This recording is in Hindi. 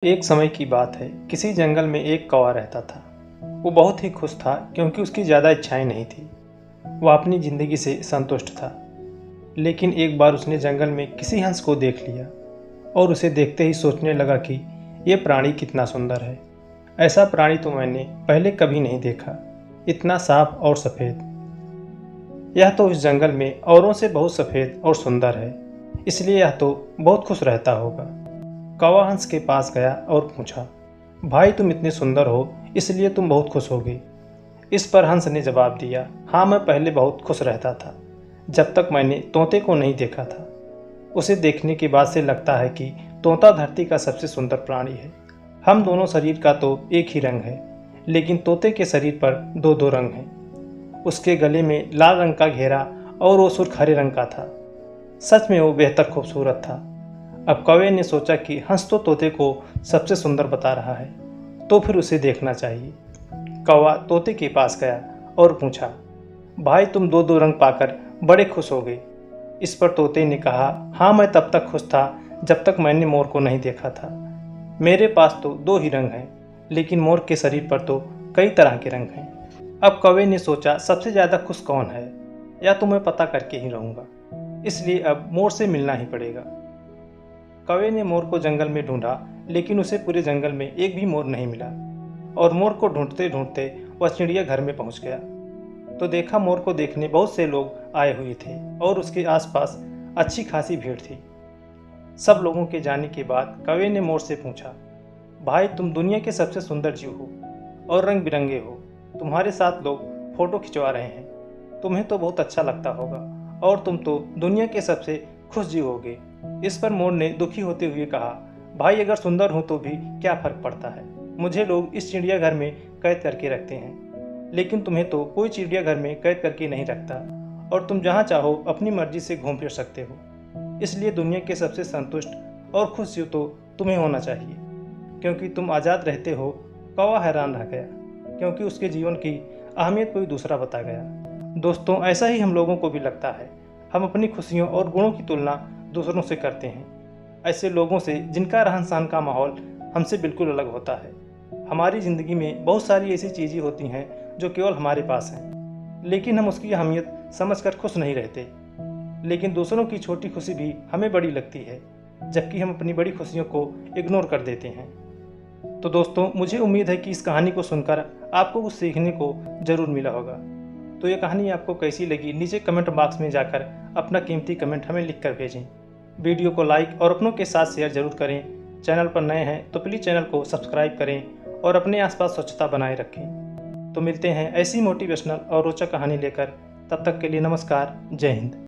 एक समय की बात है, किसी जंगल में एक कौवा रहता था। वो बहुत ही खुश था क्योंकि उसकी ज़्यादा इच्छाएं नहीं थी। वह अपनी ज़िंदगी से संतुष्ट था। लेकिन एक बार उसने जंगल में किसी हंस को देख लिया और उसे देखते ही सोचने लगा कि यह प्राणी कितना सुंदर है। ऐसा प्राणी तो मैंने पहले कभी नहीं देखा, इतना साफ और सफ़ेद। यह तो इस जंगल में औरों से बहुत सफ़ेद और सुंदर है, इसलिए यह तो बहुत खुश रहता होगा। कौवा हंस के पास गया और पूछा, भाई तुम इतने सुंदर हो इसलिए तुम बहुत खुश होगे। इस पर हंस ने जवाब दिया, हाँ मैं पहले बहुत खुश रहता था जब तक मैंने तोते को नहीं देखा था। उसे देखने के बाद से लगता है कि तोता धरती का सबसे सुंदर प्राणी है। हम दोनों शरीर का तो एक ही रंग है, लेकिन तोते के शरीर पर दो दो रंग हैं। उसके गले में लाल रंग का घेरा और वो सुर्ख हरे रंग का था। सच में वो बेहतर खूबसूरत था। अब कौवे ने सोचा कि हंस तो तोते को सबसे सुंदर बता रहा है, तो फिर उसे देखना चाहिए। कौवा तोते के पास गया और पूछा, भाई तुम दो दो रंग पाकर बड़े खुश हो गए। इस पर तोते ने कहा, हाँ मैं तब तक खुश था जब तक मैंने मोर को नहीं देखा था। मेरे पास तो दो ही रंग हैं, लेकिन मोर के शरीर पर तो कई तरह के रंग हैं। अब कौवे ने सोचा, सबसे ज़्यादा खुश कौन है, या तो मैं पता करके ही रहूँगा, इसलिए अब मोर से मिलना ही पड़ेगा। कौवे ने मोर को जंगल में ढूंढा, लेकिन उसे पूरे जंगल में एक भी मोर नहीं मिला और मोर को ढूंढते ढूंढते वह चिड़ियाघर में पहुंच गया। तो देखा, मोर को देखने बहुत से लोग आए हुए थे और उसके आसपास अच्छी खासी भीड़ थी। सब लोगों के जाने के बाद कौवे ने मोर से पूछा, भाई तुम दुनिया के सबसे सुंदर जीव हो और रंग बिरंगे हो। तुम्हारे साथ लोग फोटो खिंचवा रहे हैं, तुम्हें तो बहुत अच्छा लगता होगा और तुम तो दुनिया के सबसे खुश जीव होगे। इस पर मोर ने दुखी होते हुए कहा, भाई अगर सुंदर हूं तो भी क्या फर्क पड़ता है, मुझे लोग इस चिड़ियाघर में कैद करके रखते हैं, लेकिन तुम्हें तो कोई चिड़ियाघर में कैद करके नहीं रखता और तुम जहां चाहो अपनी मर्जी से घूम फिर सकते हो। इसलिए दुनिया के सबसे संतुष्ट और खुश जीव तो तुम्हें होना चाहिए, क्योंकि तुम आज़ाद रहते हो। कौवा हैरान रह गया, क्योंकि उसके जीवन की अहमियत कोई दूसरा बता गया। दोस्तों, ऐसा ही हम लोगों को भी लगता है। हम अपनी खुशियों और गुणों की तुलना दूसरों से करते हैं, ऐसे लोगों से जिनका रहन सहन का माहौल हमसे बिल्कुल अलग होता है। हमारी ज़िंदगी में बहुत सारी ऐसी चीज़ें होती हैं जो केवल हमारे पास हैं, लेकिन हम उसकी अहमियत समझकर खुश नहीं रहते। लेकिन दूसरों की छोटी खुशी भी हमें बड़ी लगती है, जबकि हम अपनी बड़ी खुशियों को इग्नोर कर देते हैं। तो दोस्तों, मुझे उम्मीद है कि इस कहानी को सुनकर आपको कुछ सीखने को ज़रूर मिला होगा। तो ये कहानी आपको कैसी लगी, नीचे कमेंट बॉक्स में जाकर अपना कीमती कमेंट हमें लिख कर भेजें। वीडियो को लाइक और अपनों के साथ शेयर जरूर करें। चैनल पर नए हैं तो प्लीज़ चैनल को सब्सक्राइब करें और अपने आसपास स्वच्छता बनाए रखें। तो मिलते हैं ऐसी मोटिवेशनल और रोचक कहानी लेकर। तब तक के लिए नमस्कार, जय हिंद।